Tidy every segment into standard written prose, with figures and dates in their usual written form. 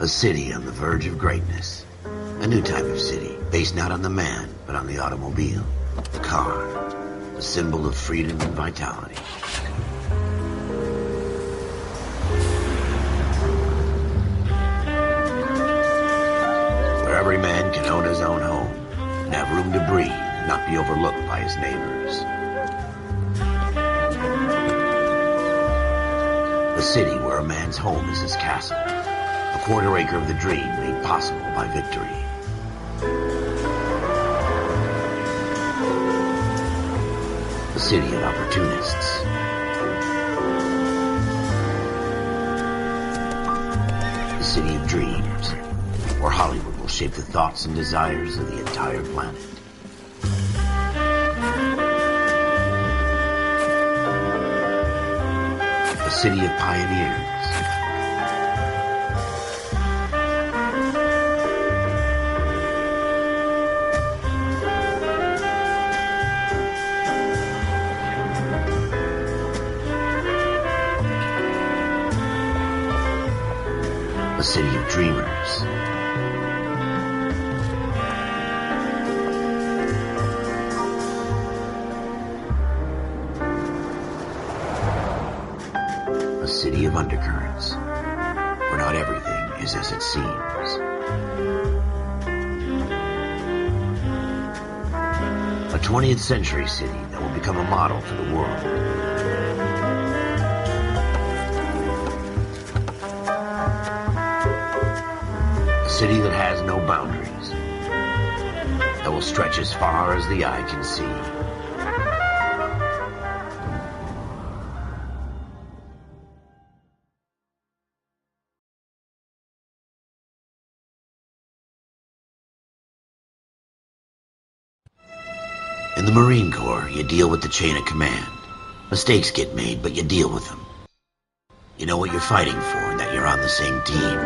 A city on the verge of greatness. A new type of city, based not on the man, but on the automobile. The car. The symbol of freedom and vitality. Where every man can own his own home, and have room to breathe, and not be overlooked by his neighbors. A city where a man's home is his castle. A quarter acre of the dream made possible by victory. A city of opportunists. A city of dreams, where Hollywood will shape the thoughts and desires of the entire planet. A city of pioneers. A city of dreamers. A city of undercurrents, where not everything is as it seems. A 20th century city that will become a model for the world. A city that has no boundaries, that will stretch as far as the eye can see. In the Marine Corps, you deal with the chain of command. Mistakes get made, but you deal with them. You know what you're fighting for and that you're on the same team.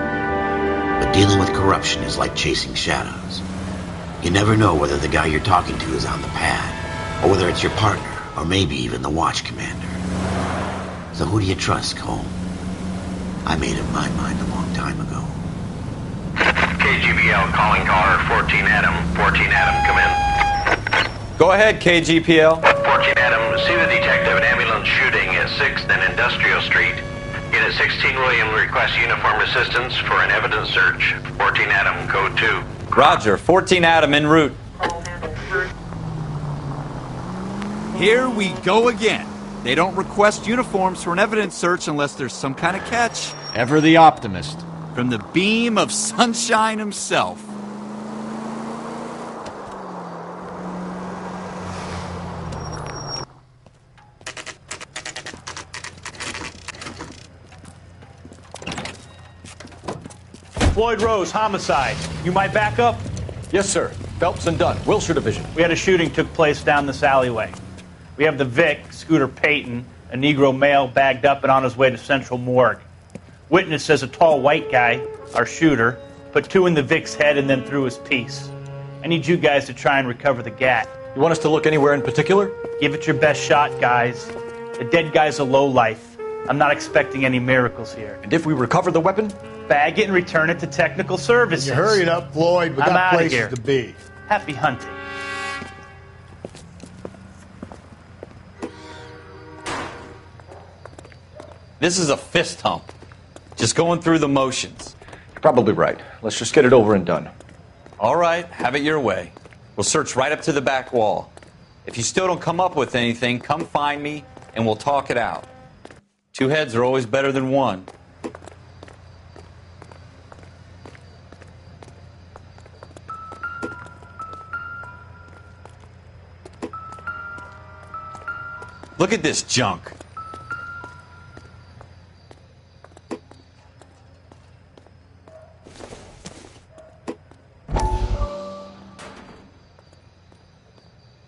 But dealing with corruption is like chasing shadows. You never know whether the guy you're talking to is on the pad, or whether it's your partner, or maybe even the watch commander. So who do you trust, Cole? I made up my mind a long time ago. KGBL calling caller 14 Adam. 14 Adam, come in. Go ahead, KGPL. 14 Adam, see the detective, an ambulance shooting at 6th and Industrial Street. Unit 16 William requests uniform assistance for an evidence search. 14 Adam, code 2. Roger, 14 Adam en route. Here we go again. They don't request uniforms for an evidence search unless there's some kind of catch. Ever the optimist. From the beam of sunshine himself. Floyd Rose, homicide. You might back up? Yes, sir. Phelps and Dunn, Wilshire Division. We had a shooting took place down this alleyway. We have the Vic, Scooter Payton, a Negro male bagged up and on his way to Central Morgue. Witness says a tall white guy, our shooter, put 2 in the Vic's head and then threw his piece. I need you guys to try and recover the gat. You want us to look anywhere in particular? Give it your best shot, guys. The dead guy's a lowlife. I'm not expecting any miracles here. And if we recover the weapon? Bag it and return it to technical services. You hurried up, Floyd. We I'm got outta places here. to be. Happy hunting. This is a fist hump. Just going through the motions. You're probably right. Let's just get it over and done. All right, have it your way. We'll search right up to the back wall. If you still don't come up with anything, come find me and we'll talk it out. 2 heads are always better than 1. Look at this junk.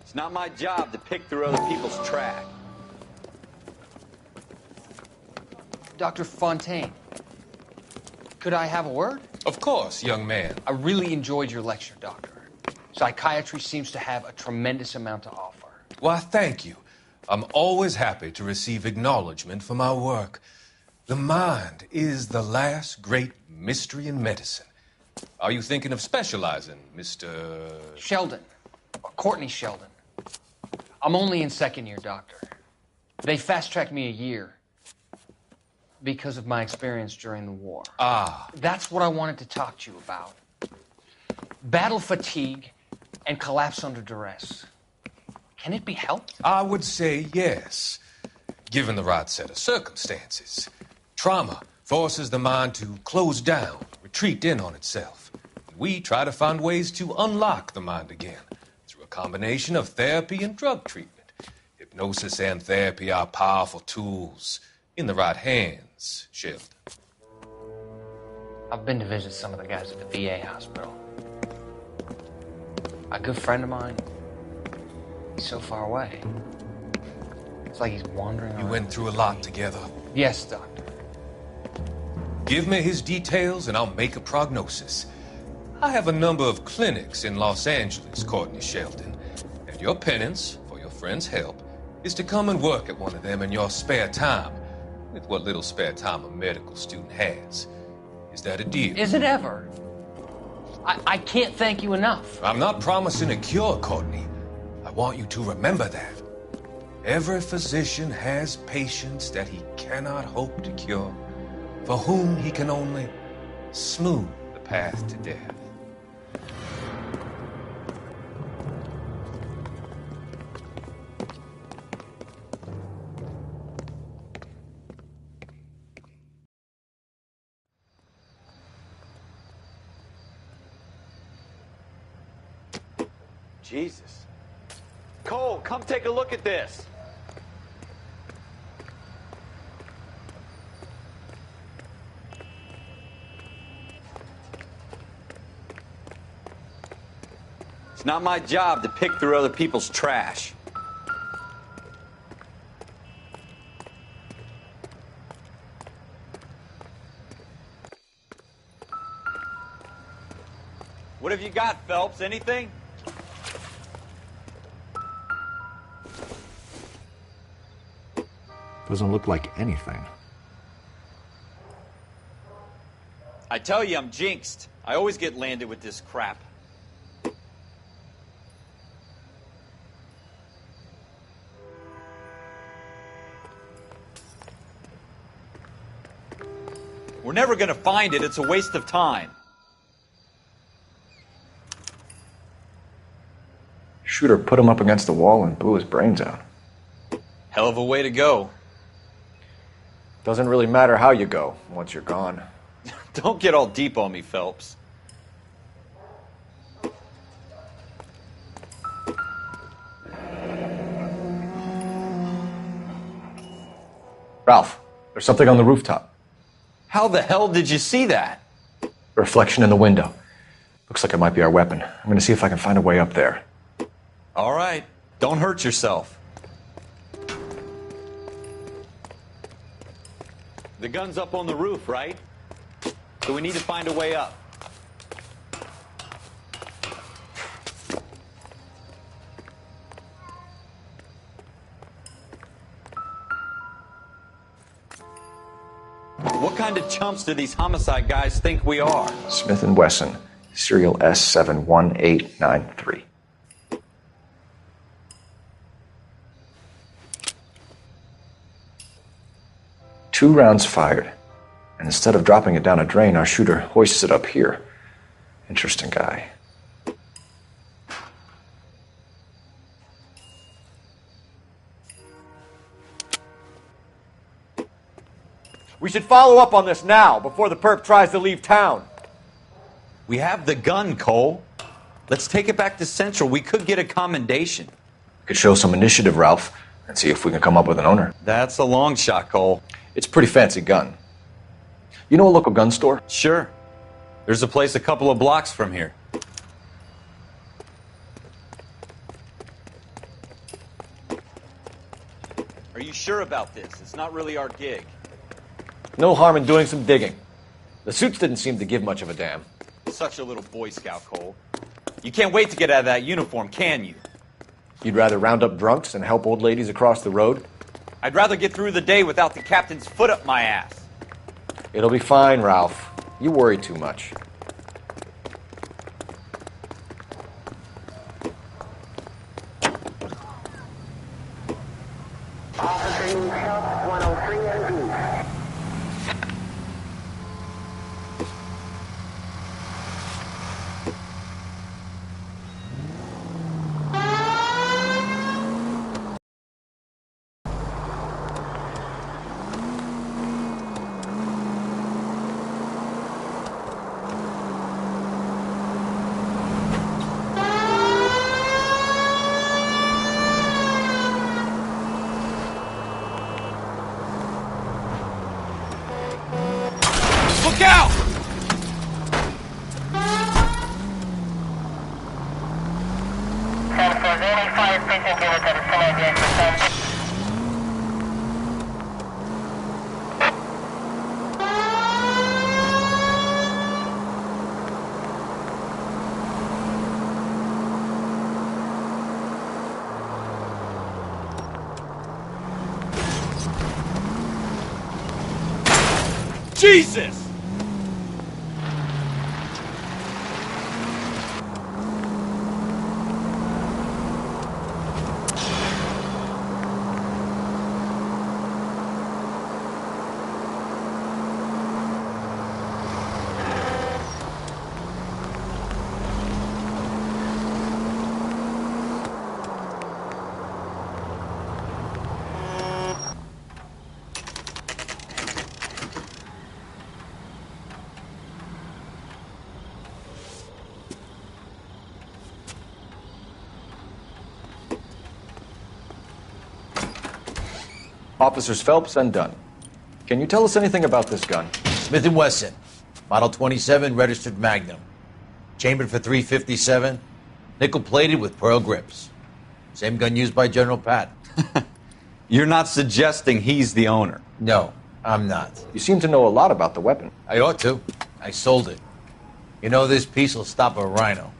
It's not my job to pick through other people's track. Dr. Fontaine, could I have a word? Of course, young man. I really enjoyed your lecture, Doctor. Psychiatry seems to have a tremendous amount to offer. Why, thank you. I'm always happy to receive acknowledgement for my work. The mind is the last great mystery in medicine. Are you thinking of specializing, Mr. Sheldon. Or Courtney Sheldon. I'm only in second year, Doctor. They fast-tracked me a year because of my experience during the war. Ah. That's what I wanted to talk to you about. Battle fatigue and collapse under duress. Can it be helped? I would say yes, given the right set of circumstances. Trauma forces the mind to close down, retreat in on itself. We try to find ways to unlock the mind again through a combination of therapy and drug treatment. Hypnosis and therapy are powerful tools in the right hands, Sheldon. I've been to visit some of the guys at the VA hospital. A good friend of mine, he's so far away. It's like he's wandering You around. went through a lot together. Yes, Doctor. Give me his details and I'll make a prognosis. I have a number of clinics in Los Angeles, Courtney Sheldon, and your penance for your friend's help is to come and work at one of them in your spare time, with what little spare time a medical student has. Is that a deal? Is it ever? I can't thank you enough. I'm not promising a cure, Courtney. I want you to remember that. Every physician has patients that he cannot hope to cure, for whom he can only smooth the path to death. Jesus. Cole, come take a look at this. It's not my job to pick through other people's trash. What have you got, Phelps? Anything? Doesn't look like anything. I tell you, I'm jinxed. I always get landed with this crap. We're never gonna find it. It's a waste of time. Shooter put him up against the wall and blew his brains out. Hell of a way to go. Doesn't really matter how you go once you're gone. Don't get all deep on me, Phelps. Ralph, there's something on the rooftop. How the hell did you see that? A reflection in the window. Looks like it might be our weapon. I'm gonna see if I can find a way up there. All right. Don't hurt yourself. The gun's up on the roof, right? So we need to find a way up. What kind of chumps do these homicide guys think we are? Smith & Wesson, serial S71893. 2 rounds fired, and instead of dropping it down a drain, our shooter hoists it up here. Interesting guy. We should follow up on this now, before the perp tries to leave town. We have the gun, Cole. Let's take it back to Central. We could get a commendation. We could show some initiative, Ralph, and see if we can come up with an owner. That's a long shot, Cole. It's a pretty fancy gun. You know a local gun store? Sure. There's a place a couple of blocks from here. Are you sure about this? It's not really our gig. No harm in doing some digging. The suits didn't seem to give much of a damn. Such a little Boy Scout, Cole. You can't wait to get out of that uniform, can you? You'd rather round up drunks and help old ladies across the road? I'd rather get through the day without the captain's foot up my ass. It'll be fine, Ralph. You worry too much. Look out! Jesus! Officers Phelps and Dunn. Can you tell us anything about this gun? Smith & Wesson, Model 27, registered Magnum. Chambered for .357, nickel-plated with pearl grips. Same gun used by General Patton. You're not suggesting he's the owner? No, I'm not. You seem to know a lot about the weapon. I ought to. I sold it. You know, this piece will stop a rhino.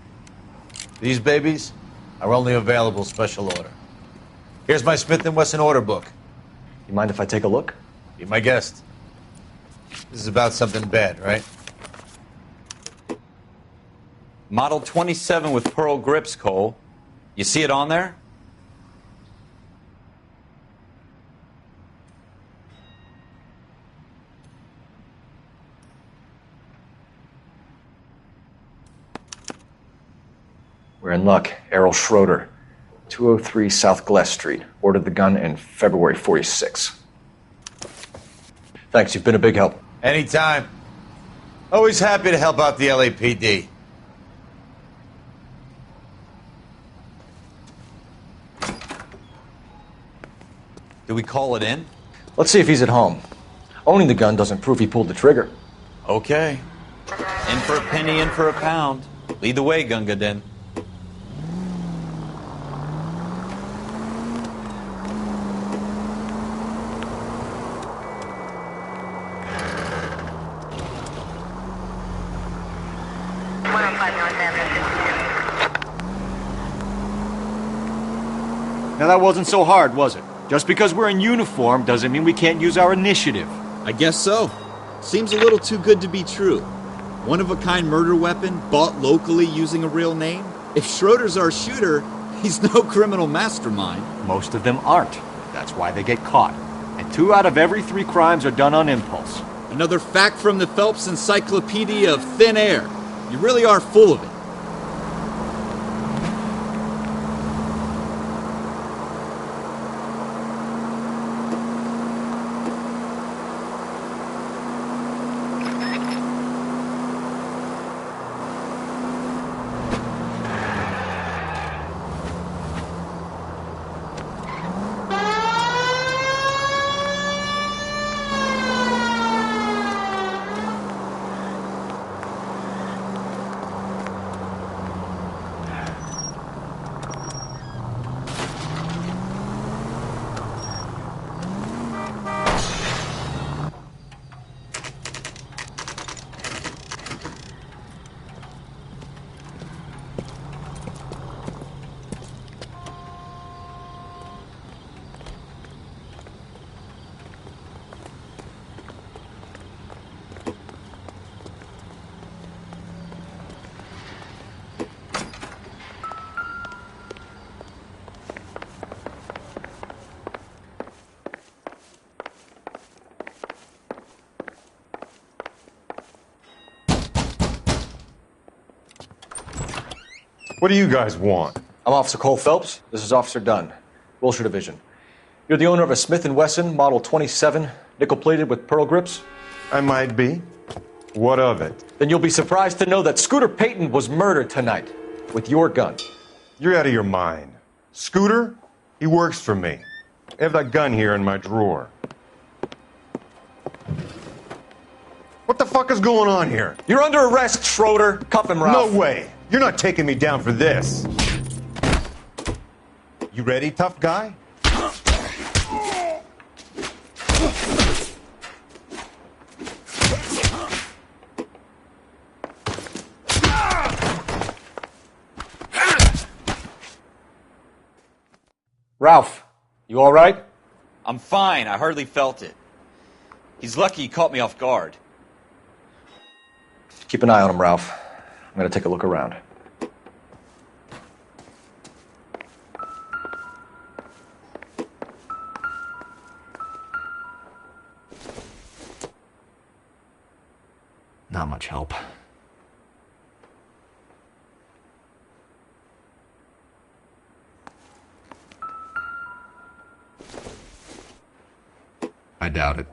These babies are only available special order. Here's my Smith & Wesson order book. You mind if I take a look? Be my guest. This is about something bad, right? Model 27 with pearl grips, Cole. You see it on there? We're in luck. Errol Schroeder, 203 South Glass Street. Ordered the gun in February '46. Thanks, you've been a big help. Anytime. Always happy to help out the LAPD. Do we call it in? Let's see if he's at home. Owning the gun doesn't prove he pulled the trigger. Okay. In for a penny, in for a pound. Lead the way, Gunga Din. Now that wasn't so hard, was it? Just because we're in uniform doesn't mean we can't use our initiative. I guess so. Seems a little too good to be true. One-of-a-kind murder weapon bought locally using a real name? If Schroeder's our shooter, he's no criminal mastermind. Most of them aren't. That's why they get caught. And 2 out of every 3 crimes are done on impulse. Another fact from the Phelps Encyclopedia of Thin Air. You really are full of it. What do you guys want? I'm Officer Cole Phelps. This is Officer Dunn, Wilshire Division. You're the owner of a Smith & Wesson Model 27, nickel-plated with pearl grips? I might be. What of it? Then you'll be surprised to know that Scooter Payton was murdered tonight with your gun. You're out of your mind. Scooter? He works for me. I have that gun here in my drawer. What the fuck is going on here? You're under arrest, Schroeder. Cuff him, Ralph. No way. You're not taking me down for this. You ready, tough guy? Ralph, you all right? I'm fine. I hardly felt it. He's lucky he caught me off guard. Keep an eye on him, Ralph. I'm going to take a look around. Not much help. I doubt it.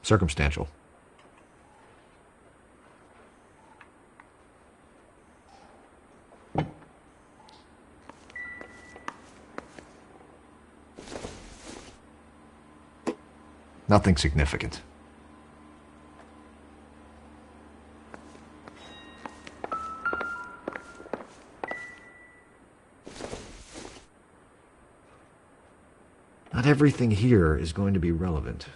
Circumstantial. Nothing significant. Not everything here is going to be relevant.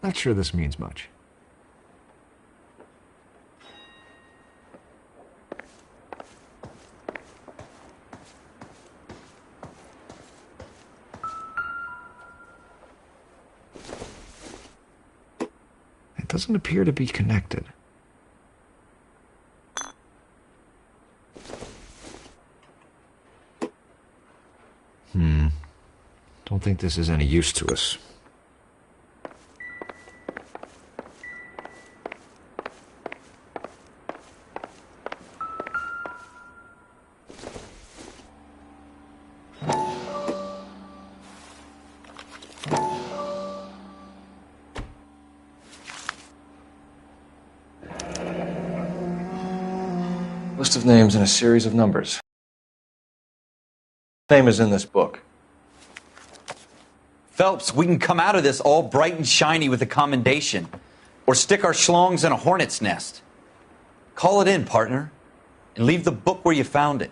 Not sure this means much. It doesn't appear to be connected. Don't think this is any use to us. List of names and a series of numbers. Name is in this book. Phelps, we can come out of this all bright and shiny with a commendation. Or stick our schlongs in a hornet's nest. Call it in, partner. And leave the book where you found it.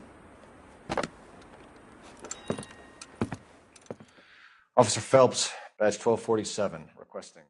Officer Phelps, badge 1247, requesting.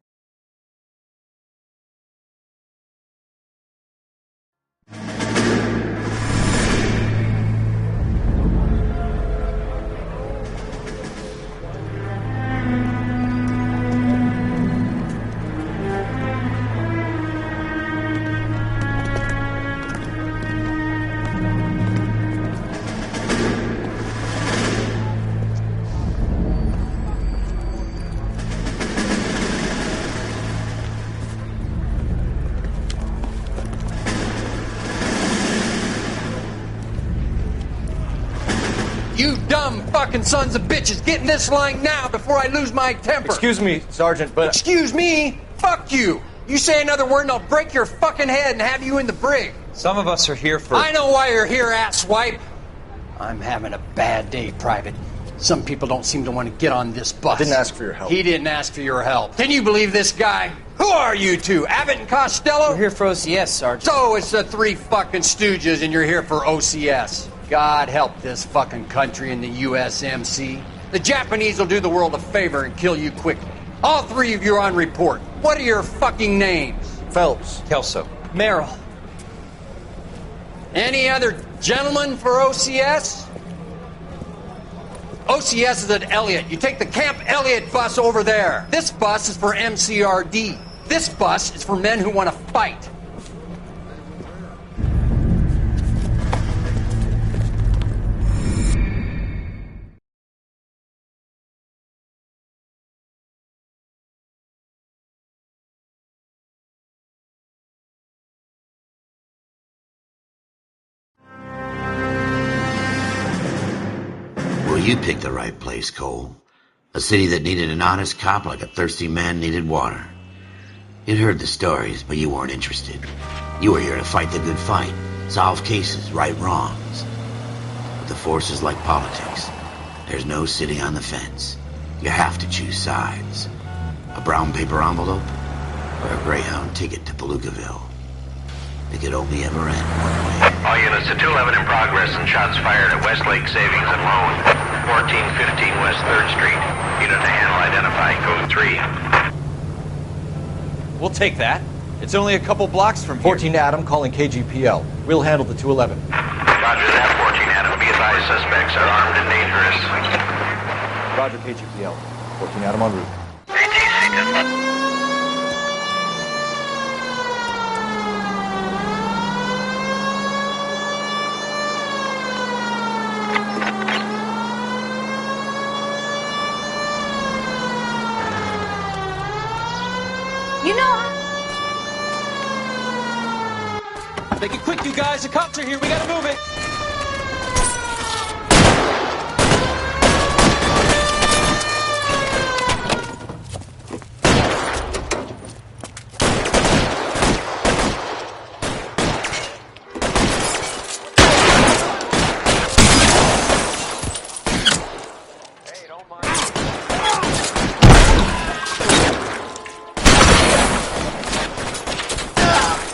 You dumb fucking sons of bitches, get in this line now before I lose my temper. Excuse me, Sergeant, but... Excuse me? Fuck you. You say another word and I'll break your fucking head and have you in the brig. Some of us are here for... I know why you're here, asswipe. I'm having a bad day, Private. Some people don't seem to want to get on this bus. I didn't ask for your help. He didn't ask for your help. Can you believe this guy? Who are you two? Abbott and Costello? We're here for OCS, Sergeant. So it's the three fucking stooges and you're here for OCS. God help this fucking country and the USMC. The Japanese will do the world a favor and kill you quickly. All three of you are on report. What are your fucking names? Phelps. Kelso. Merrill. Any other gentlemen for OCS? OCS is at Elliott. You take the Camp Elliott bus over there. This bus is for MCRD. This bus is for men who want to fight. Well, you picked the right place, Cole. A city that needed an honest cop like a thirsty man needed water. You'd heard the stories, but you weren't interested. You were here to fight the good fight, solve cases, right wrongs. But the force is like politics. There's no sitting on the fence. You have to choose sides. A brown paper envelope or a Greyhound ticket to Palookaville. It could only ever end one way. All units to 211 in progress and shots fired at Westlake Savings and Loan, 1415 West 3rd Street. Unit to handle identify, code 3. We'll take that. It's only a couple blocks from here. 14 Adam calling KGPL. We'll handle the 211. Roger that, 14 Adam. Be advised, suspects are armed and dangerous. Roger, KGPL. 14 Adam en route. You know, Make it quick, you guys. The cops are here. We gotta move it.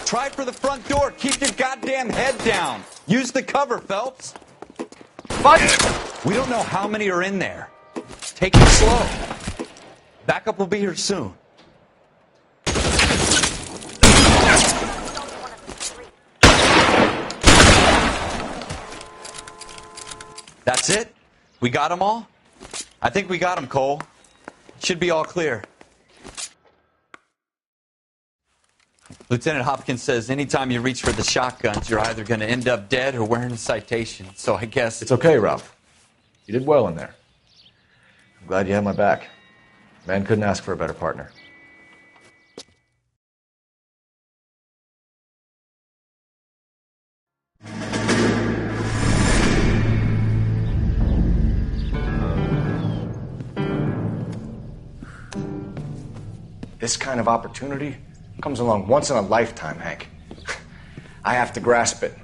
Try for the front door. Keep your goddamn head down. Use the cover, Phelps. But we don't know how many are in there. Take it slow. Backup will be here soon. That's it? We got them all? I think we got them, Cole. Should be all clear. Lieutenant Hopkins says anytime you reach for the shotguns, you're either going to end up dead or wearing a citation. So I guess... It's okay, Ralph. You did well in there. I'm glad you had my back. Man couldn't ask for a better partner. This kind of opportunity comes along once in a lifetime, Hank. I have to grasp it.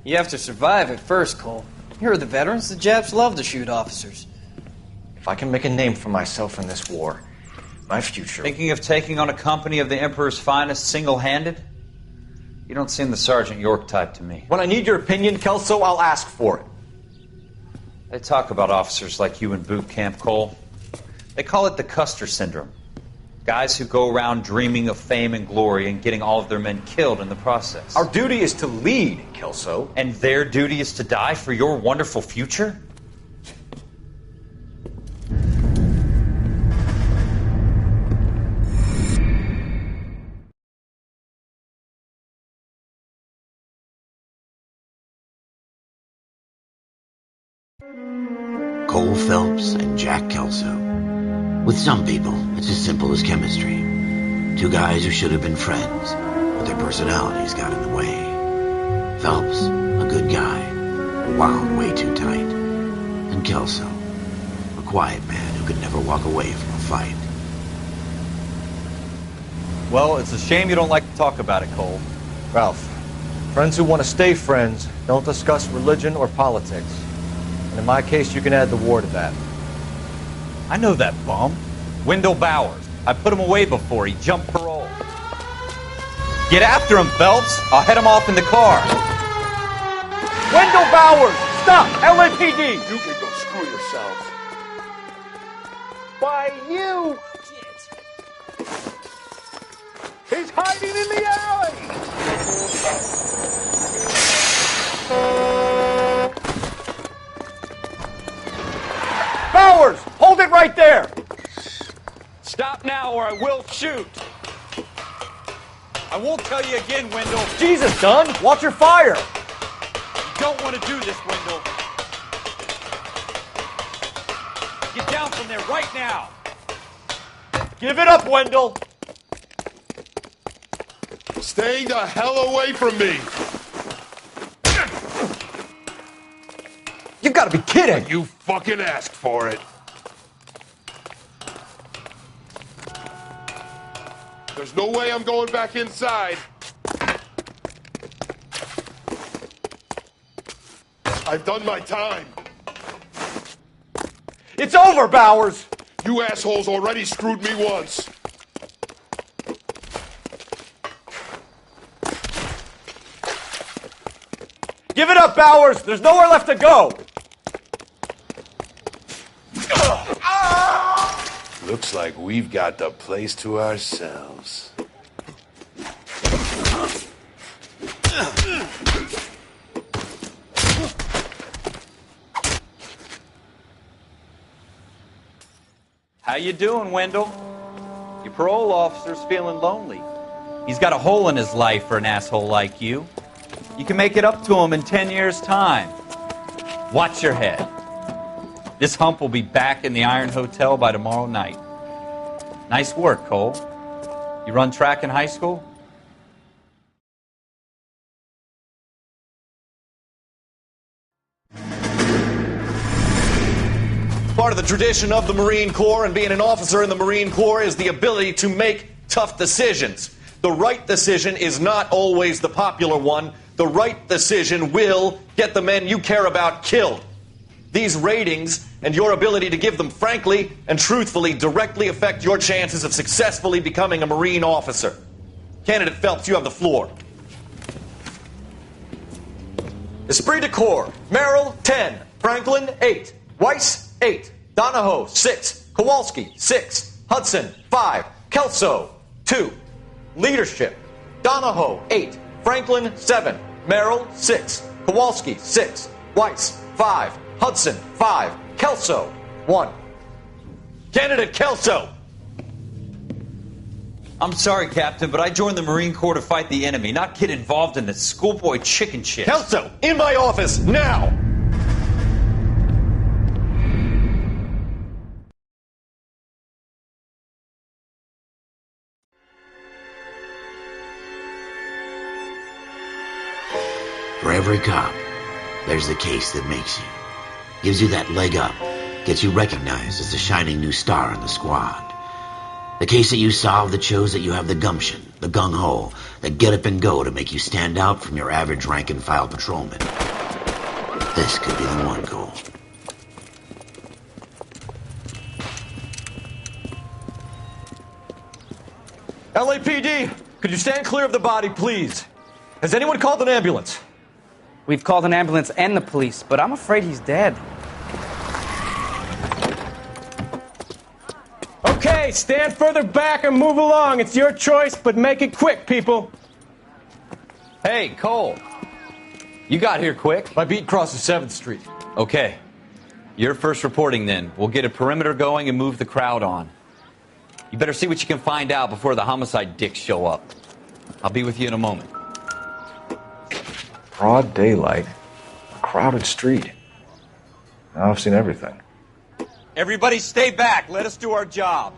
You have to survive at first, Cole. Here are the veterans. The Japs love to shoot officers. If I can make a name for myself in this war, my future... Thinking of taking on a company of the Emperor's finest single-handed? You don't seem the Sergeant York type to me. When I need your opinion, Kelso, I'll ask for it. They talk about officers like you in boot camp, Cole. They call it the Custer Syndrome. Guys who go around dreaming of fame and glory and getting all of their men killed in the process. Our duty is to lead, Kelso. And their duty is to die for your wonderful future? Cole Phelps and Jack Kelso. With some people, it's as simple as chemistry. Two guys who should have been friends, but their personalities got in the way. Phelps, a good guy, wound way too tight. And Kelso, a quiet man who could never walk away from a fight. Well, it's a shame you don't like to talk about it, Cole. Ralph, friends who want to stay friends don't discuss religion or politics. And in my case, you can add the war to that. I know that bum. Wendell Bowers. I put him away before. He jumped parole. Get after him, Phelps. I'll head him off in the car. Wendell Bowers! Stop! LAPD! You can go screw yourselves. Why, you... He's hiding in the alley! now or I will shoot. I won't tell you again, Wendell. Jesus, Dunn, watch your fire. You don't want to do this, Wendell. Get down from there right now. Give it up, Wendell. Stay the hell away from me. You've got to be kidding. You fucking asked for it. There's no way I'm going back inside. I've done my time. It's over, Bowers. You assholes already screwed me once. Give it up, Bowers. There's nowhere left to go. Looks like we've got the place to ourselves. How you doing, Wendell? Your parole officer's feeling lonely. He's got a hole in his life for an asshole like you. You can make it up to him in 10 years' time. Watch your head. This hump will be back in the Iron Hotel by tomorrow night. Nice work, Cole. You run track in high school? Part of the tradition of the Marine Corps and being an officer in the Marine Corps is the ability to make tough decisions. The right decision is not always the popular one. The right decision will get the men you care about killed. These ratings and your ability to give them frankly and truthfully directly affect your chances of successfully becoming a Marine officer. Candidate Phelps, you have the floor. Esprit de Corps, Merrill, 10. Franklin, 8. Weiss, 8. Donahoe, 6. Kowalski, 6. Hudson, 5. Kelso, 2. Leadership, Donahoe, 8. Franklin, 7. Merrill, 6. Kowalski, 6. Weiss, 5. Hudson, 5. Kelso, 1. Candidate Kelso. I'm sorry, Captain, but I joined the Marine Corps to fight the enemy, not get involved in this schoolboy chicken shit. Kelso, in my office, now! For every cop, there's the case that makes you. Gives you that leg up. Gets you recognized as the shining new star in the squad. The case that you solve that shows that you have the gumption, the gung-ho, the get up and go to make you stand out from your average rank-and-file patrolman. This could be the one, Cole. LAPD, could you stand clear of the body, please? Has anyone called an ambulance? We've called an ambulance and the police, but I'm afraid he's dead. Okay, stand further back and move along. It's your choice, but make it quick, people. Hey, Cole. You got here quick. My beat crosses 7th Street. Okay. You're first reporting then. We'll get a perimeter going and move the crowd on. You better see what you can find out before the homicide dicks show up. I'll be with you in a moment. Broad daylight, a crowded street. Now I've seen everything. Everybody stay back. Let us do our job.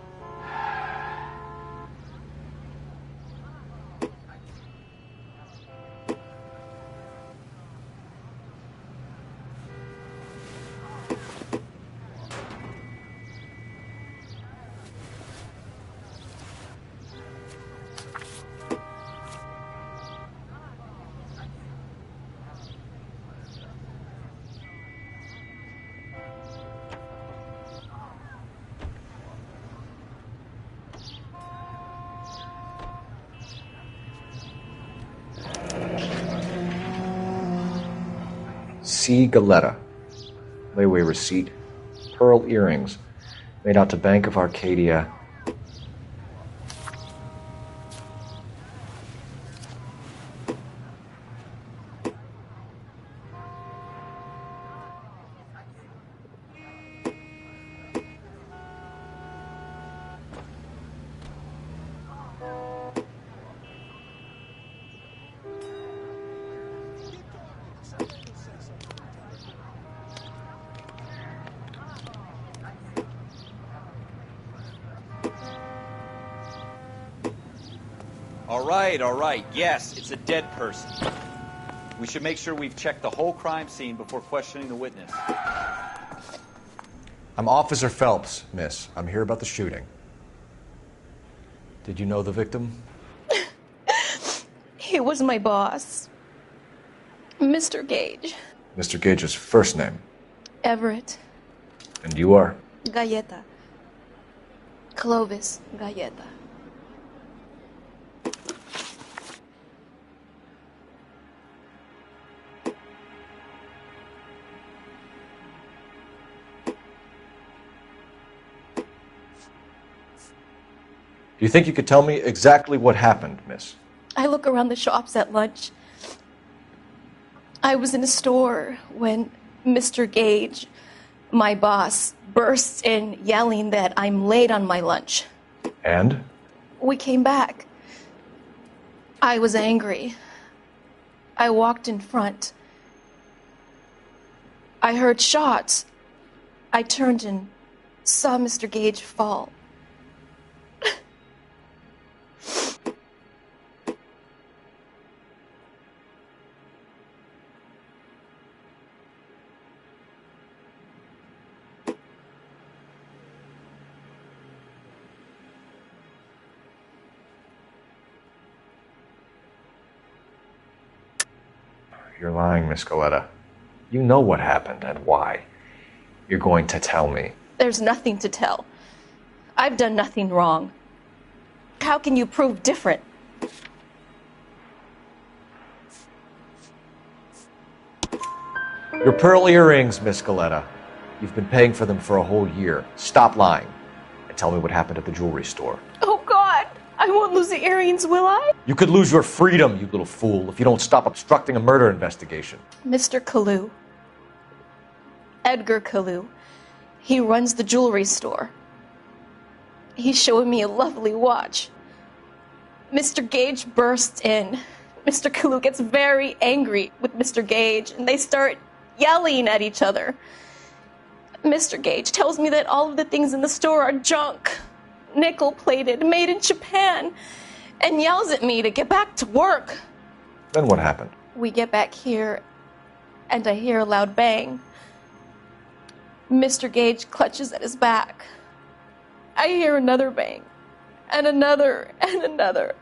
C. Galetta. Layaway receipt. Pearl earrings. Made out to Bank of Arcadia. All right. Yes, it's a dead person. We should make sure we've checked the whole crime scene before questioning the witness. I'm Officer Phelps, miss. I'm here about the shooting. Did you know the victim? He was my boss. Mr. Gage. Mr. Gage's first name. Everett. And you are? Galleta. Clovis Galleta. Do you think you could tell me exactly what happened, miss? I look around the shops at lunch. I was in a store when Mr. Gage, my boss, bursts in yelling that I'm late on my lunch. And? We came back. I was angry. I walked in front. I heard shots. I turned and saw Mr. Gage fall. You're lying, Miss Galleta. You know what happened and why. You're going to tell me. There's nothing to tell. I've done nothing wrong. How can you prove different? Your pearl earrings, Miss Galleta. You've been paying for them for a whole year. Stop lying and tell me what happened at the jewelry store. Oh, God! I won't lose the earrings, will I? You could lose your freedom, you little fool, if you don't stop obstructing a murder investigation. Mr. Kalu. Edgar Kalu. He runs the jewelry store. He's showing me a lovely watch. Mr. Gage bursts in. Mr. Kalu gets very angry with Mr. Gage, and they start yelling at each other. Mr. Gage tells me that all of the things in the store are junk, nickel-plated, made in Japan, and yells at me to get back to work. Then what happened? We get back here, and I hear a loud bang. Mr. Gage clutches at his back. I hear another bang, and another, and another.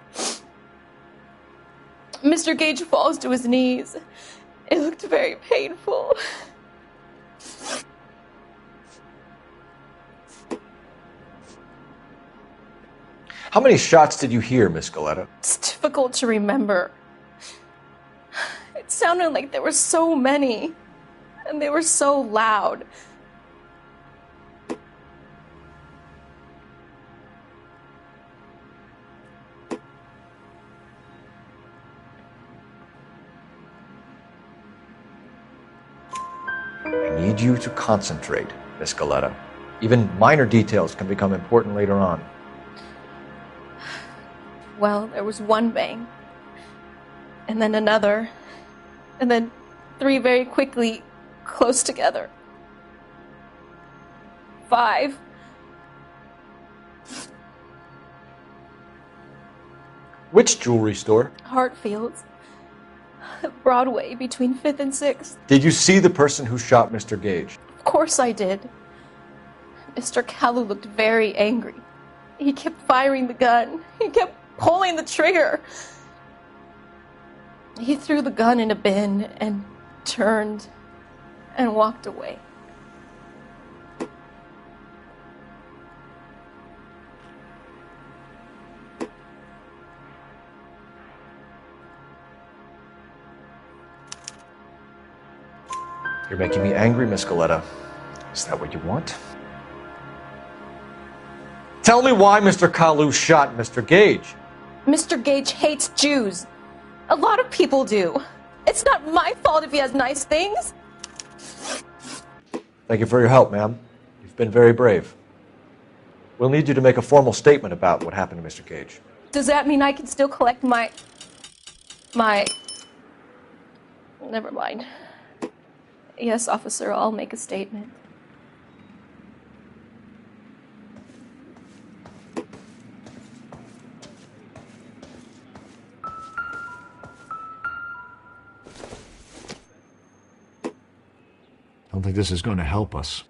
Mr. Gage falls to his knees. It looked very painful. How many shots did you hear, Miss Galleta? It's difficult to remember. It sounded like there were so many, and they were so loud. I need you to concentrate, Miss Galleta. Even minor details can become important later on. Well, there was one bang, and then another, and then three very quickly, close together. 5. Which jewelry store? Hartfield's. Broadway, between 5th and 6th. Did you see the person who shot Mr. Gage? Of course I did. Mr. Kalu looked very angry. He kept firing the gun. He kept pulling the trigger. He threw the gun in a bin and turned and walked away. You're making me angry, Miss Galleta. Is that what you want? Tell me why Mr. Kalu shot Mr. Gage. Mr. Gage hates Jews. A lot of people do. It's not my fault if he has nice things. Thank you for your help, ma'am. You've been very brave. We'll need you to make a formal statement about what happened to Mr. Gage. Does that mean I can still collect my... Never mind. Yes, officer, I'll make a statement. don't think this is going to help us.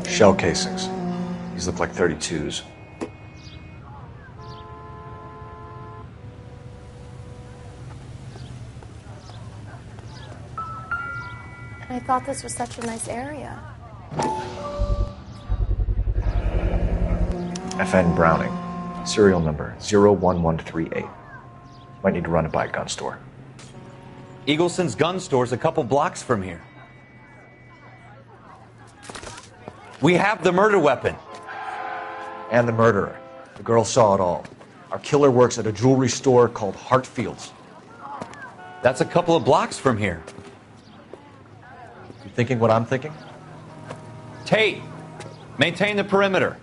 Shell casings. These look like 32s. I thought this was such a nice area. FN Browning. Serial number 01138. Might need to run it by a gun store. Eagleson's gun store's a couple blocks from here. We have the murder weapon. And the murderer. The girl saw it all. Our killer works at a jewelry store called Hartfield's. That's a couple of blocks from here. You thinking what I'm thinking? Tate, maintain the perimeter.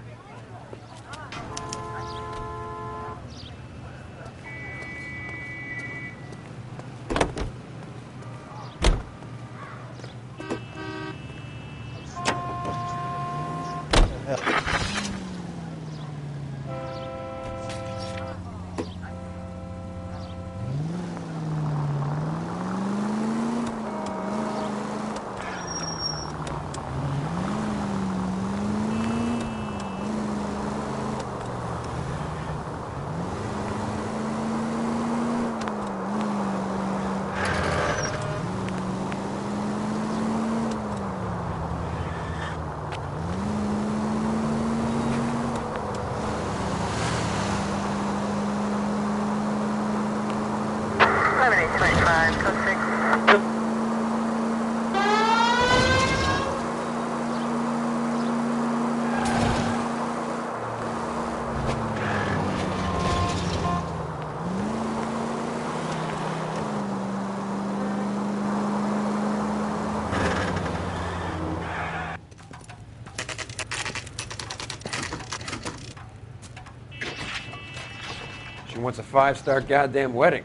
She wants a 5-star goddamn wedding.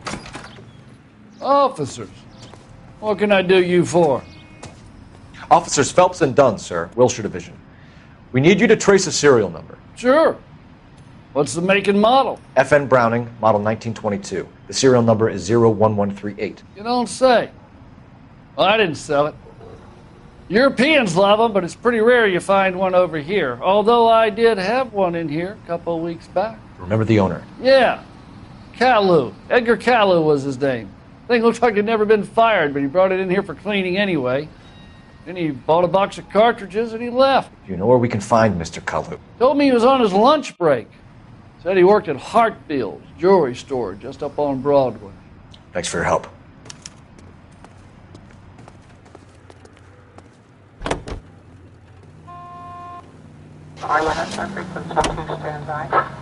Officers, what can I do you for? Officers Phelps and Dunn, sir. Wilshire Division. We need you to trace a serial number. Sure. What's the make and model? FN Browning, model 1922. The serial number is 01138. You don't say. Well, I didn't sell it. Europeans love them, but it's pretty rare you find one over here. Although I did have one in here a couple of weeks back. Remember the owner? Yeah. Caillou. Edgar Caillou was his name. Thing looked like he'd never been fired, but he brought it in here for cleaning anyway. Then he bought a box of cartridges and he left. Do you know where we can find Mr. Caillou? Told me he was on his lunch break. Said he worked at Hartfield's jewelry store just up on Broadway. Thanks for your help. Stand by.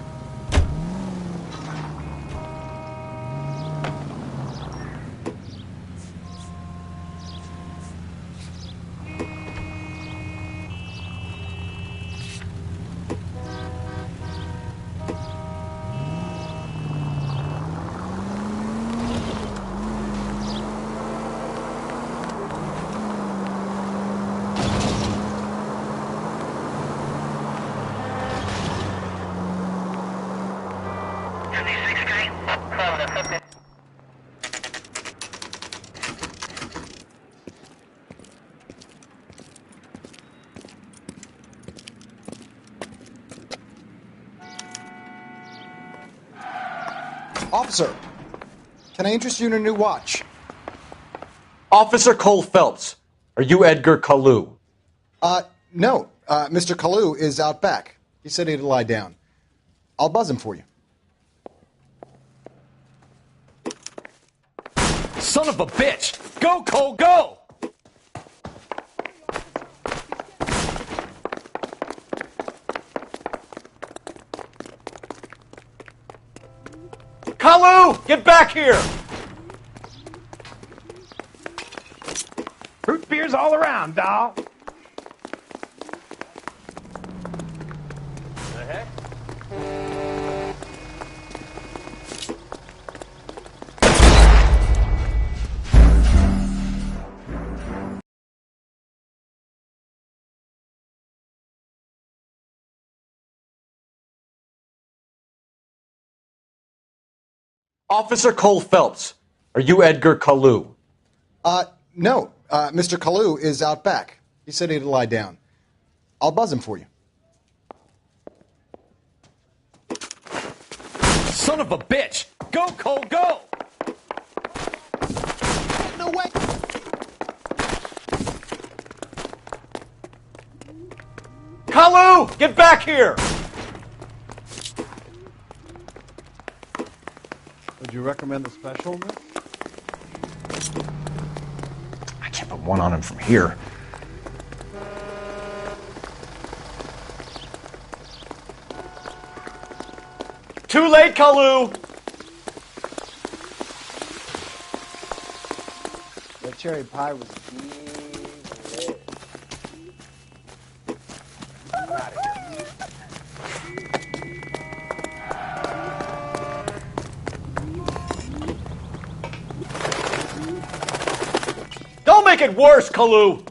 Officer, can I interest you in a new watch? Officer Cole Phelps, are you Edgar Kalu? No. Mr. Kalu is out back. He said he'd lie down. I'll buzz him for you. Son of a bitch! Go, Cole, go! Kalu! Get back here! Root beers all around, doll. The heck? Officer Cole Phelps, are you Edgar Kalu? No. Mr. Kalu is out back. He said he'd lie down. I'll buzz him for you. Son of a bitch! Go, Cole, go! No way! Kalu! Get back here! Would you recommend the special, miss? I can't put one on him from here. Too late, Kalu! That cherry pie was delicious. I'm out of here. Don't make it worse, Kalu!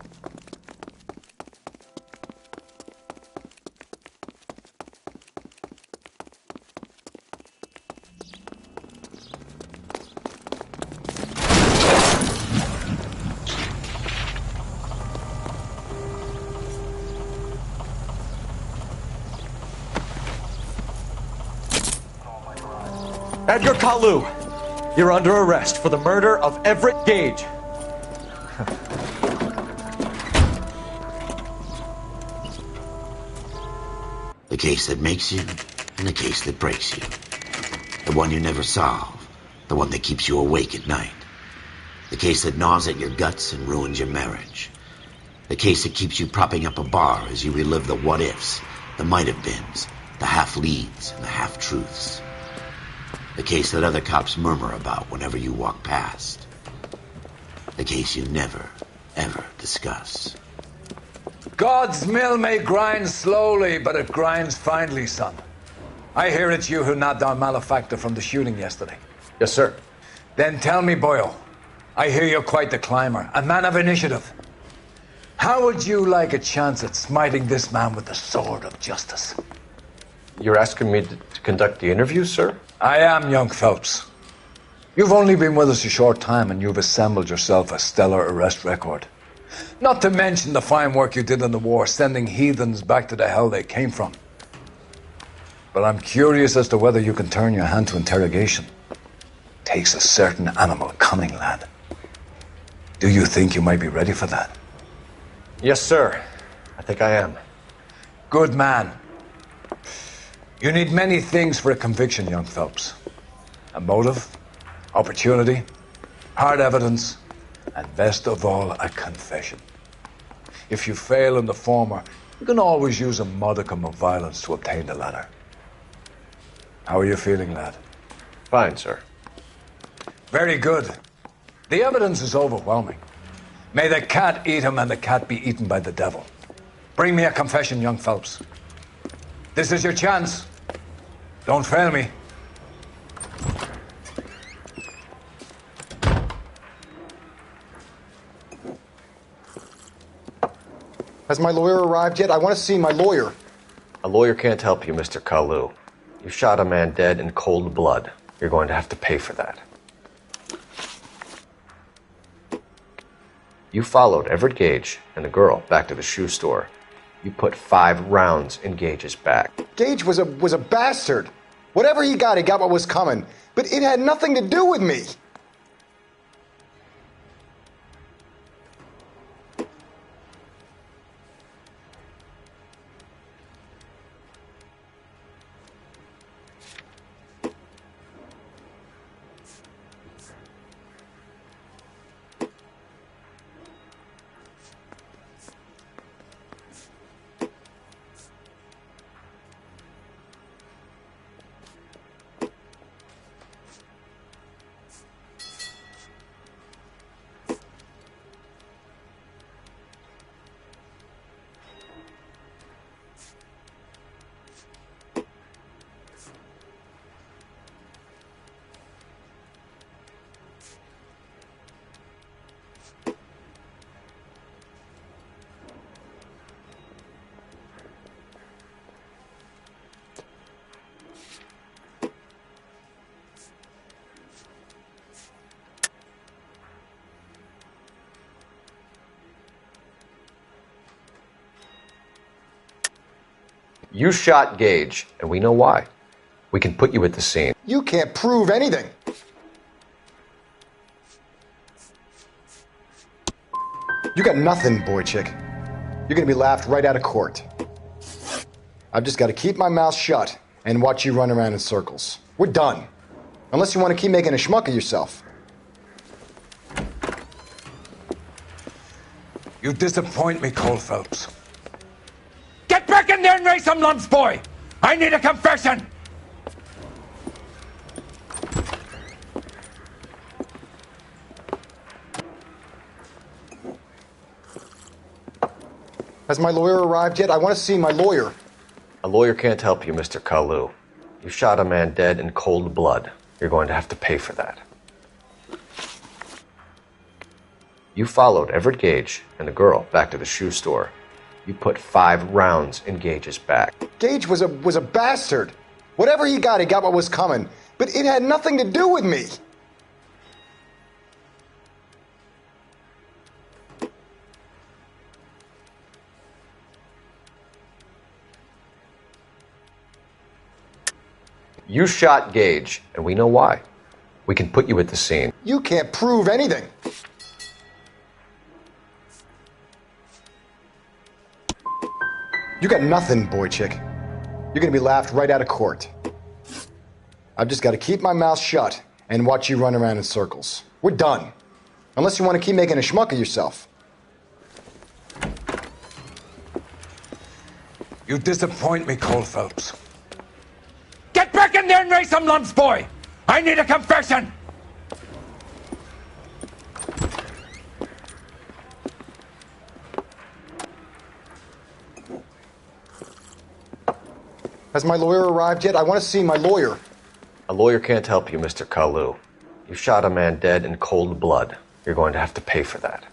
Edgar Kalu, you're under arrest for the murder of Everett Gage. The case that makes you and the case that breaks you. The one you never solve. The one that keeps you awake at night. The case that gnaws at your guts and ruins your marriage. The case that keeps you propping up a bar as you relive the what-ifs, the might-have-beens, the half-leads, and the half-truths. The case that other cops murmur about whenever you walk past. The case you never, ever discuss. God's mill may grind slowly, but it grinds finely, son. I hear it's you who nabbed our malefactor from the shooting yesterday. Yes, sir. Then tell me, Boyle, I hear you're quite the climber, a man of initiative. How would you like a chance at smiting this man with the sword of justice? You're asking me to conduct the interview, sir? I am, young Phelps. You've only been with us a short time and you've assembled yourself a stellar arrest record. Not to mention the fine work you did in the war, sending heathens back to the hell they came from. But I'm curious as to whether you can turn your hand to interrogation. Takes a certain animal cunning, lad. Do you think you might be ready for that? Yes, sir. I think I am. Good man. You need many things for a conviction, young Phelps. A motive, opportunity, hard evidence, and best of all, a confession. If you fail in the former, you can always use a modicum of violence to obtain the latter. How are you feeling, lad? Fine, sir. Very good. The evidence is overwhelming. May the cat eat him and the cat be eaten by the devil. Bring me a confession, young Phelps. This is your chance. Don't fail me. Has my lawyer arrived yet? I want to see my lawyer. A lawyer can't help you, Mr. Kalu. You shot a man dead in cold blood. You're going to have to pay for that. You followed Everett Gage and the girl back to the shoe store. You put 5 rounds in Gage's back. Gage was a bastard. Whatever he got what was coming. But it had nothing to do with me. You shot Gage, and we know why. We can put you at the scene. You can't prove anything. You got nothing, boy chick. You're gonna be laughed right out of court. I've just got to keep my mouth shut and watch you run around in circles. We're done. Unless you want to keep making a schmuck of yourself. You disappoint me, Cole Phelps. Get back in there and raise some lumps, boy! I need a confession! Has my lawyer arrived yet? I want to see my lawyer. A lawyer can't help you, Mr. Kalu. You shot a man dead in cold blood. You're going to have to pay for that. You followed Everett Gage and the girl back to the shoe store. You put 5 rounds in Gage's back. Gage was a bastard. Whatever he got what was coming. But it had nothing to do with me. You shot Gage, and we know why. We can put you at the scene. You can't prove anything. You got nothing, boy chick. You're gonna be laughed right out of court. I've just got to keep my mouth shut and watch you run around in circles. We're done. Unless you want to keep making a schmuck of yourself. You disappoint me, Cole Phelps. Get back in there and raise some lumps, boy! I need a confession! Has my lawyer arrived yet? I want to see my lawyer. A lawyer can't help you, Mr. Kalu. You shot a man dead in cold blood. You're going to have to pay for that.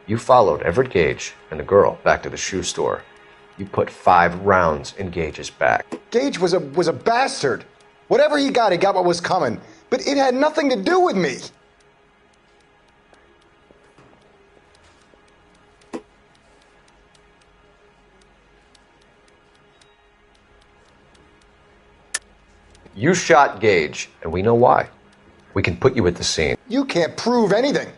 You followed Everett Gage and the girl back to the shoe store. You put 5 rounds in Gage's back. Gage was a bastard. Whatever he got what was coming. But it had nothing to do with me. You shot Gage, and we know why. We can put you at the scene. You can't prove anything.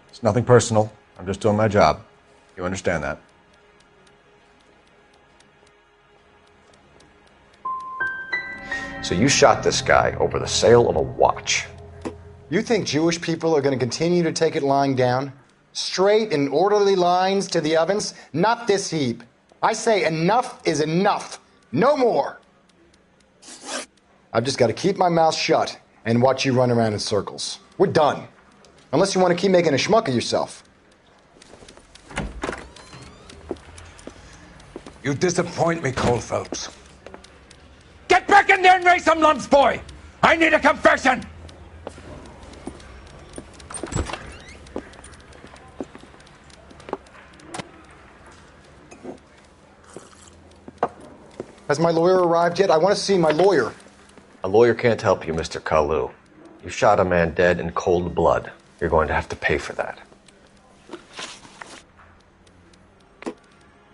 It's nothing personal. I'm just doing my job. You understand that? So you shot this guy over the sale of a watch. You think Jewish people are going to continue to take it lying down? Straight in orderly lines to the ovens? Not this heap. I say enough is enough. No more. I've just got to keep my mouth shut and watch you run around in circles. We're done. Unless you want to keep making a schmuck of yourself. You disappoint me, Cole Phelps. Get back in there and raise some lumps, boy! I need a confession! Has my lawyer arrived yet? I want to see my lawyer. A lawyer can't help you, Mr. Kalu. You shot a man dead in cold blood. You're going to have to pay for that.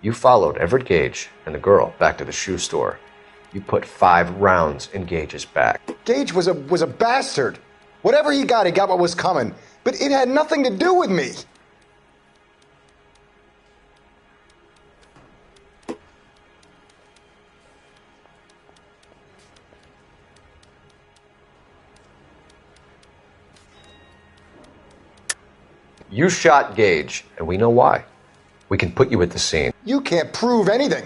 You followed Everett Gage and the girl back to the shoe store. You put 5 rounds in Gage's back. Gage was a bastard. Whatever he got what was coming. But it had nothing to do with me. You shot Gage, and we know why. We can put you at the scene. You can't prove anything.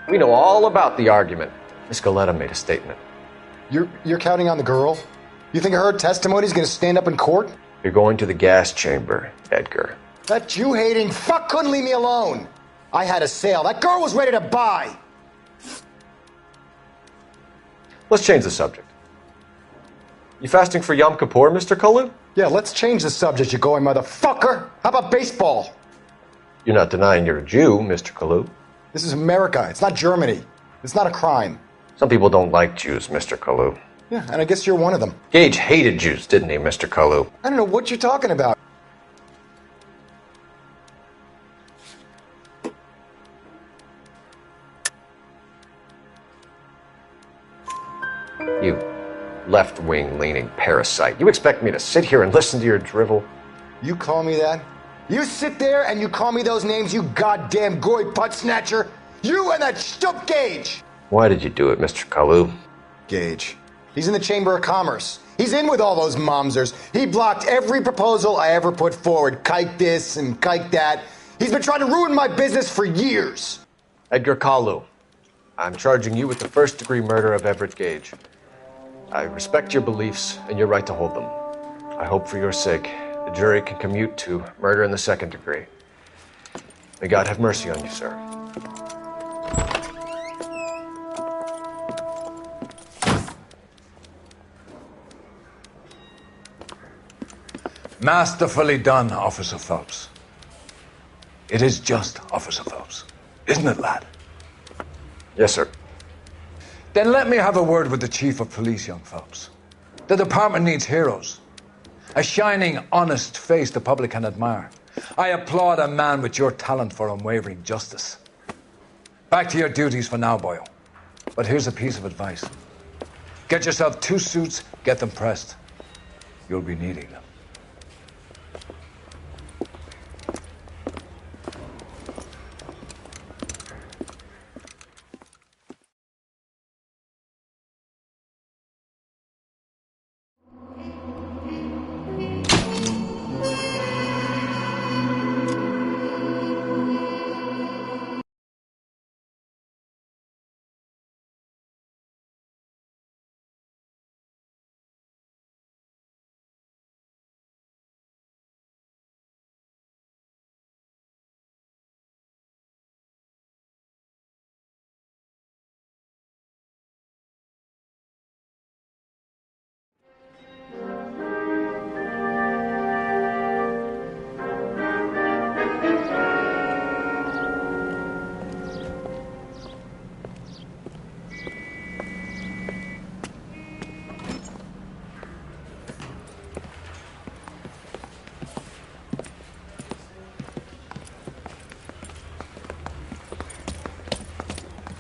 We know all about the argument. Miss Galetta made a statement. You're counting on the girl? You think her testimony's gonna stand up in court? You're going to the gas chamber, Edgar. That Jew-hating fuck couldn't leave me alone. I had a sale. That girl was ready to buy. Let's change the subject. You fasting for Yom Kippur, Mr. Cullen? Yeah, let's change the subject, you going motherfucker. How about baseball? You're not denying you're a Jew, Mr. Kalu. This is America. It's not Germany. It's not a crime. Some people don't like Jews, Mr. Kalu. Yeah, and I guess you're one of them. Gage hated Jews, didn't he, Mr. Kalu? I don't know what you're talking about. You left-wing leaning parasite. You expect me to sit here and listen to your drivel? You call me that? You sit there and you call me those names, you goddamn goy butt snatcher? You and that stup Gage! Why did you do it, Mr. Kalu? Gage. He's in the Chamber of Commerce. He's in with all those momsers. He blocked every proposal I ever put forward. Kike this and kike that. He's been trying to ruin my business for years. Edgar Kalu, I'm charging you with the first-degree murder of Everett Gage. I respect your beliefs and your right to hold them. I hope for your sake the jury can commute to murder in the second degree. May God have mercy on you, sir. Masterfully done, Officer Phelps. It is just Officer Phelps. Isn't it, lad? Yes, sir. Then let me have a word with the Chief of Police, young Phelps. The department needs heroes. A shining, honest face the public can admire. I applaud a man with your talent for unwavering justice. Back to your duties for now, boyo. But here's a piece of advice. Get yourself 2 suits, get them pressed. You'll be needing them.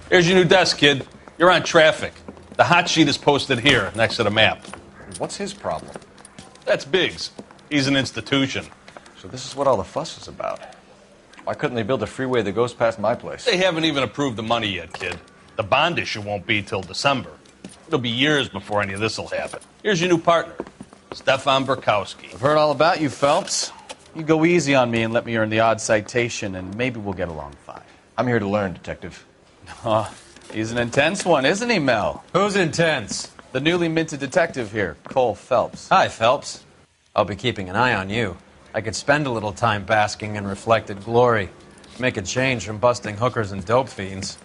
Here's your new desk, kid. You're on traffic. The hot sheet is posted here, next to the map. What's his problem? That's Biggs. He's an institution. So this is what all the fuss is about. Why couldn't they build a freeway that goes past my place? They haven't even approved the money yet, kid. The bond issue won't be till December. It'll be years before any of this will happen. Here's your new partner, Stefan Burkowski. I've heard all about you, Phelps. You go easy on me and let me earn the odd citation, and maybe we'll get along fine. I'm here to learn, Detective. Oh, he's an intense one, isn't he, Mel? Who's intense? The newly minted detective here, Cole Phelps. Hi, Phelps. I'll be keeping an eye on you. I could spend a little time basking in reflected glory. Make a change from busting hookers and dope fiends.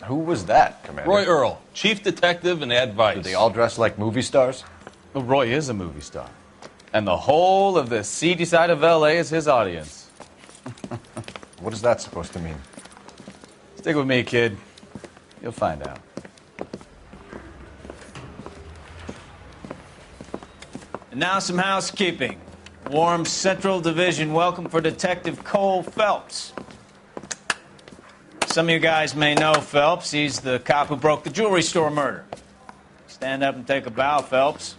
Who was that, Commander? Roy Earl, chief detective and advice. Do they all dress like movie stars? Well, Roy is a movie star. And the whole of the seedy side of L.A. is his audience. What is that supposed to mean? Stick with me, kid. You'll find out. And now some housekeeping. Warm Central Division welcome for Detective Cole Phelps. Some of you guys may know Phelps. He's the cop who broke the jewelry store murder. Stand up and take a bow, Phelps.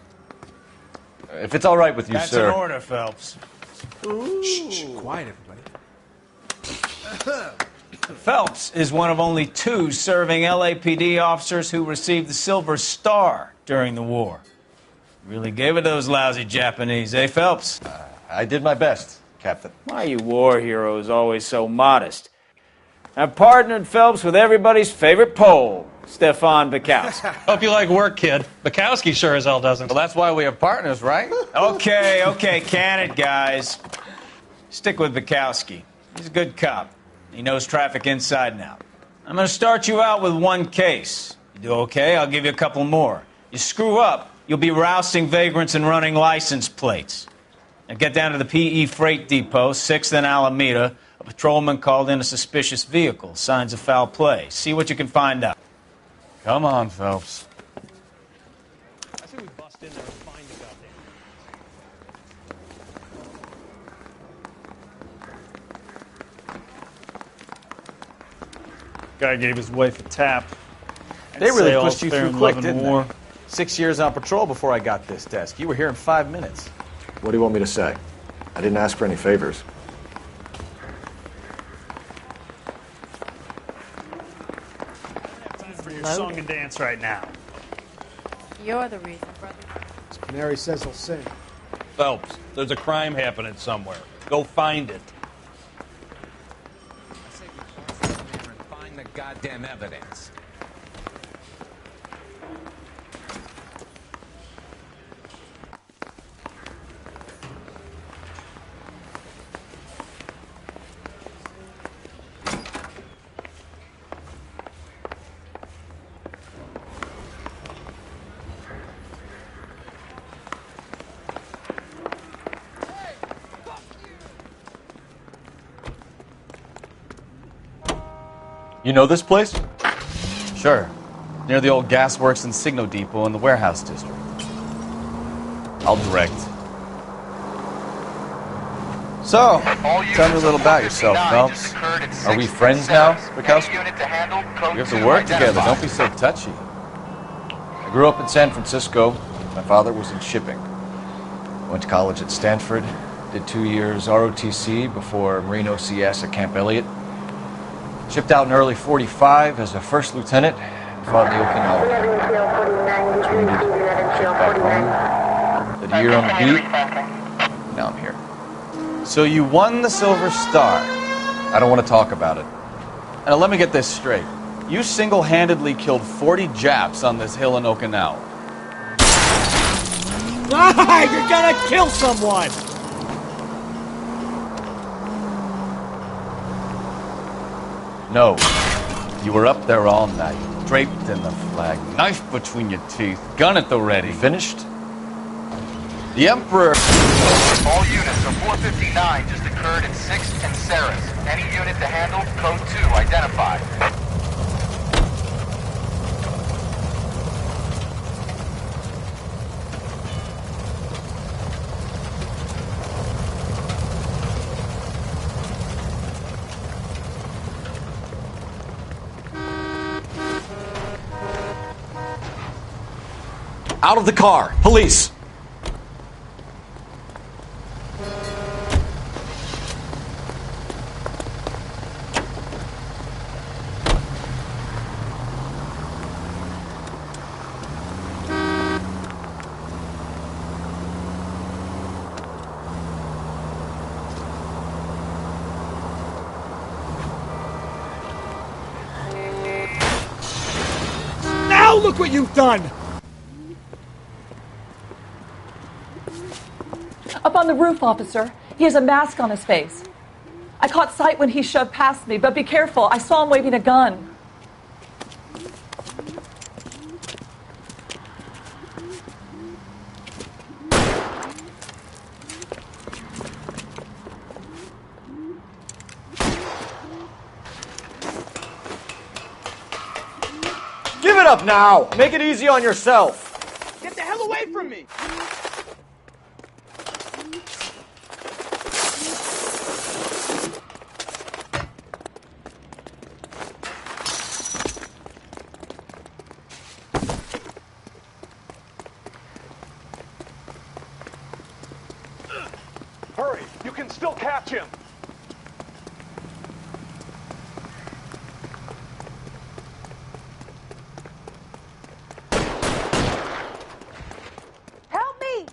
If it's all right with you, That's sir. That's an order, Phelps. Shh, quiet, everybody. Phelps is one of only 2 serving LAPD officers who received the Silver Star during the war. Really gave it those lousy Japanese, eh, Phelps? I did my best, Captain. Why are you war heroes always so modest? I've partnered Phelps with everybody's favorite Pole, Stefan Bukowski. Hope you like work, kid. Bukowski sure as hell doesn't. Well, that's why we have partners, right? Okay, can it, guys. Stick with Bukowski. He's a good cop. He knows traffic inside and out. I'm going to start you out with 1 case. You do okay, I'll give you a couple more. You screw up, you'll be rousting vagrants and running license plates. Now get down to the PE Freight Depot, 6th and Alameda. A patrolman called in a suspicious vehicle. Signs of foul play. See what you can find out. Come on, Phelps. I say we bust in there and find the goddamn. Guy gave his wife a tap. They really Say pushed you all's fair through in quick, love and didn't war. they? 6 years on patrol before I got this desk. You were here in 5 minutes. What do you want me to say? I didn't ask for any favors. For your song and dance right now. You're the reason, brother. Canary says he'll sing. Phelps, there's a crime happening somewhere. Go find it. I say we cross the river and find the goddamn evidence. You know this place? Sure. Near the old gas works and Signo Depot in the warehouse district. I'll direct. So, tell me a little about yourself, Phelps. Are we friends now, Bukowski? We have to work together. Don't be so touchy. I grew up in San Francisco. My father was in shipping. I went to college at Stanford. Did 2 years ROTC before Marine OCS at Camp Elliott. Shipped out in early 45 as a first lieutenant and fought in the Okinawa. Was wounded. Shipped back home. Did a year on the beat. Now I'm here. So you won the Silver Star. I don't want to talk about it. Now let me get this straight. You single-handedly killed 40 Japs on this hill in Okinawa. You're gonna kill someone! No. You were up there all night, draped in the flag, knife between your teeth, gun at the ready. Finished? The Emperor... All units are 459 just occurred at 6th and Ceres. Any unit to handle, code 2, identified. Out of the car! Police! Now look what you've done! Up on the roof, officer. He has a mask on his face. I caught sight when he shoved past me, but be careful. I saw him waving a gun. up now! Make it easy on yourself! Get the hell away from me! Hurry! You can still catch him! Help me!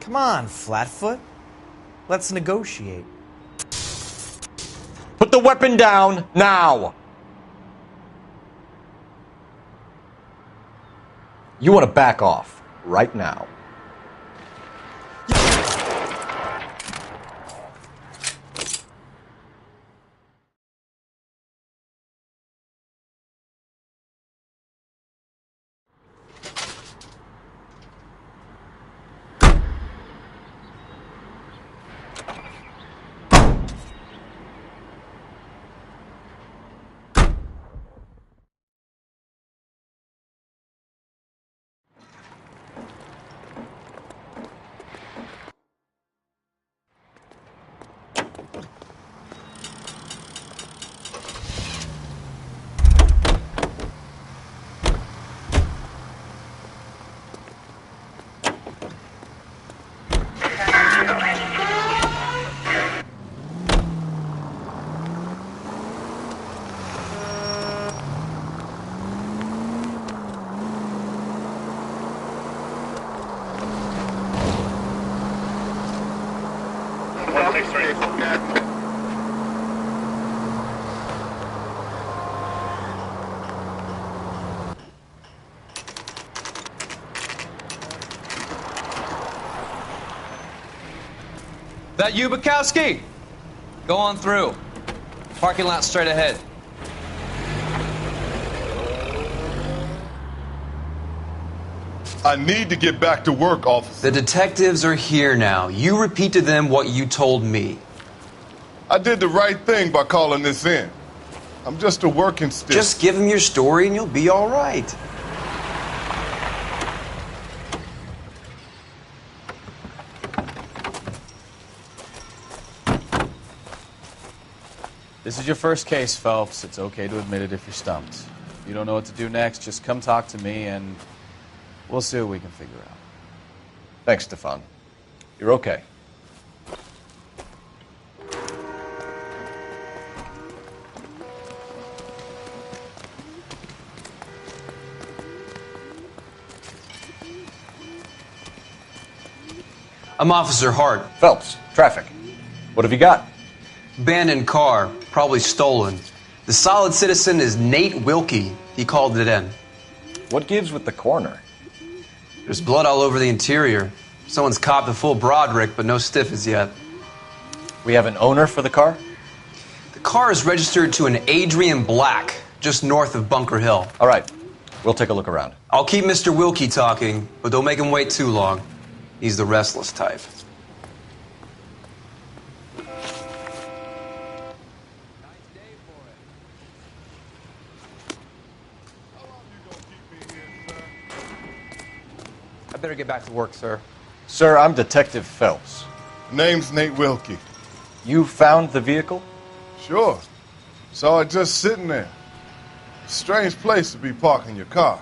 Come on, Flatfoot. Let's negotiate. Put the weapon down now! You want to back off right now. That you, Bukowski? Go on through. Parking lot straight ahead. I need to get back to work, officer. The detectives are here now. You repeat to them what you told me. I did the right thing by calling this in. I'm just a working stiff. Just give them your story and you'll be all right. This is your first case, Phelps. It's okay to admit it if you're stumped. If you don't know what to do next, just come talk to me and we'll see what we can figure out. Thanks, Stefan. You're okay. I'm Officer Hart. Phelps, traffic. What have you got? Abandoned car, probably stolen. The solid citizen is Nate Wilkie. He called it in. What gives with the coroner? There's blood all over the interior. Someone's copped a full Broderick, but no stiff as yet. We have an owner for the car? The car is registered to an Adrian Black, just north of Bunker Hill. All right. We'll take a look around. I'll keep Mr. Wilkie talking, but don't make him wait too long. He's the restless type. I better get back to work, sir. Sir, I'm Detective Phelps. Name's Nate Wilkie. You found the vehicle? Sure. Saw it just sitting there. Strange place to be parking your car.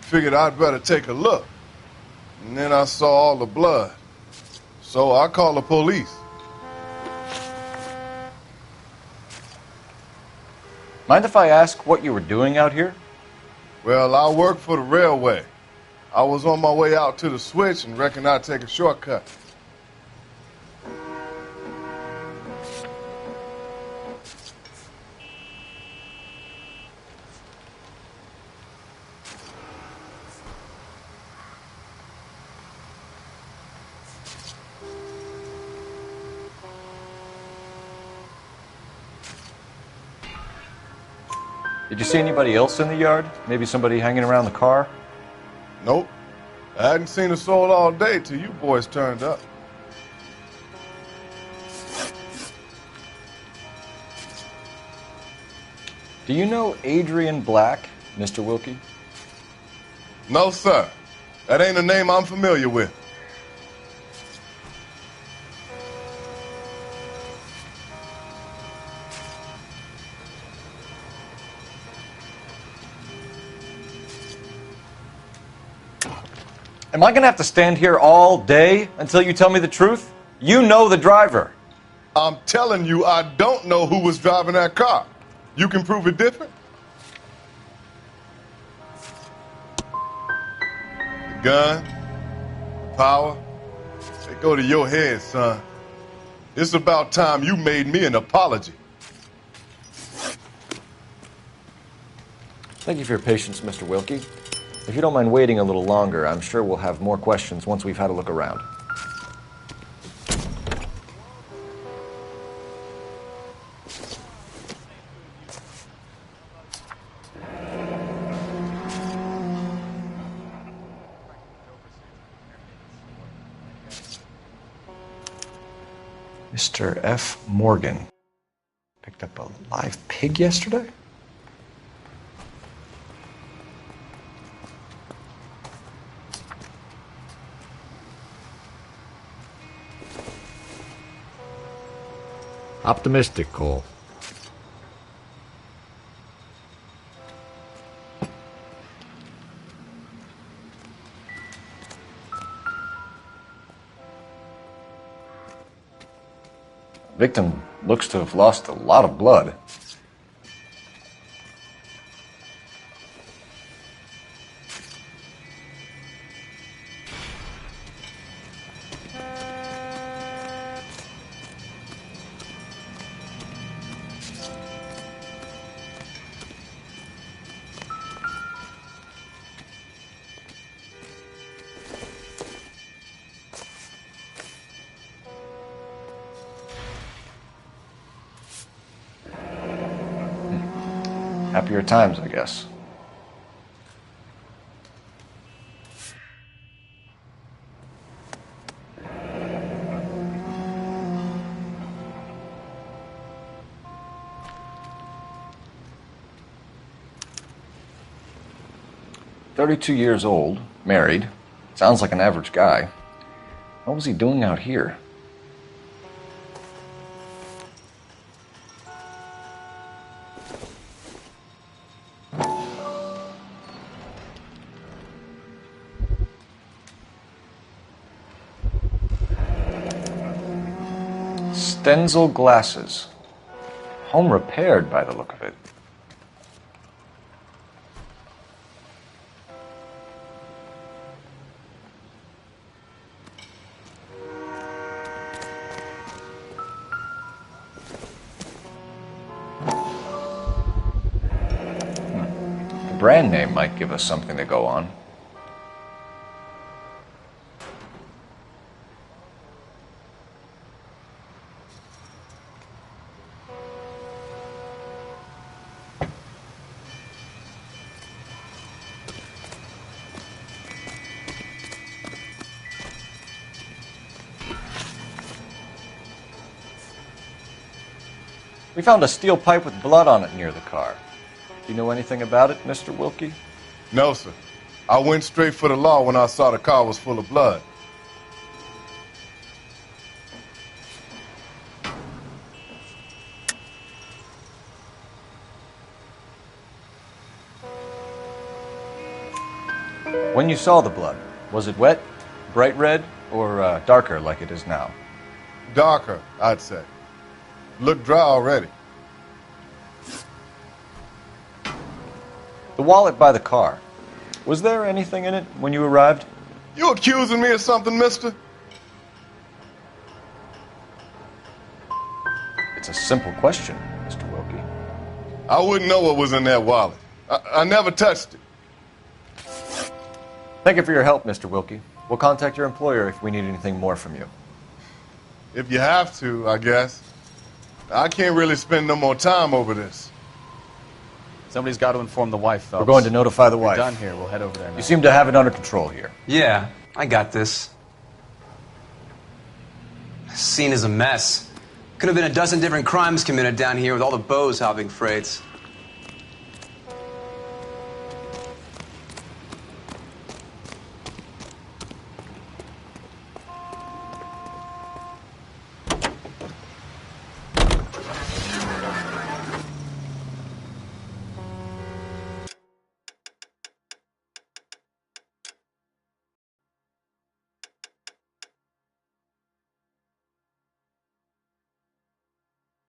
Figured I'd better take a look. And then I saw all the blood. So I called the police. Mind if I ask what you were doing out here? Well, I work for the railway. I was on my way out to the switch and reckoned I'd take a shortcut. Did you see anybody else in the yard? Maybe somebody hanging around the car? Nope. I hadn't seen a soul all day till you boys turned up. Do you know Adrian Black, Mr. Wilkie? No, sir. That ain't a name I'm familiar with. Am I going to have to stand here all day until you tell me the truth? You know the driver. I'm telling you, I don't know who was driving that car. You can prove it different? The gun, the power, they go to your head, son. It's about time you made me an apology. Thank you for your patience, Mr. Wilkie. If you don't mind waiting a little longer, I'm sure we'll have more questions once we've had a look around. Mr. F. Morgan picked up a live pig yesterday? Optimistic, Cole. Victim looks to have lost a lot of blood. Happier times, I guess. "32 years old, married. Sounds like an average guy. What was he doing out here?" Stenzel glasses. Home repaired by the look of it. The brand name might give us something to go on. We found a steel pipe with blood on it near the car. Do you know anything about it, Mr. Wilkie? No, sir. I went straight for the law when I saw the car was full of blood. When you saw the blood, was it wet, bright red, or darker like it is now? Darker, I'd say. Looked dry already. The wallet by the car. Was there anything in it when you arrived? You accusing me of something, mister? It's a simple question, Mr. Wilkie. I wouldn't know what was in that wallet. I never touched it. Thank you for your help, Mr. Wilkie. We'll contact your employer if we need anything more from you. If you have to, I guess. I can't really spend no more time over this. Somebody's got to inform the wife, Phelps. We're going to notify the We're wife. done here. We'll head over there now. You seem to have it under control here. Yeah, I got this. Scene is a mess. Could have been a dozen different crimes committed down here with all the bows hopping freights.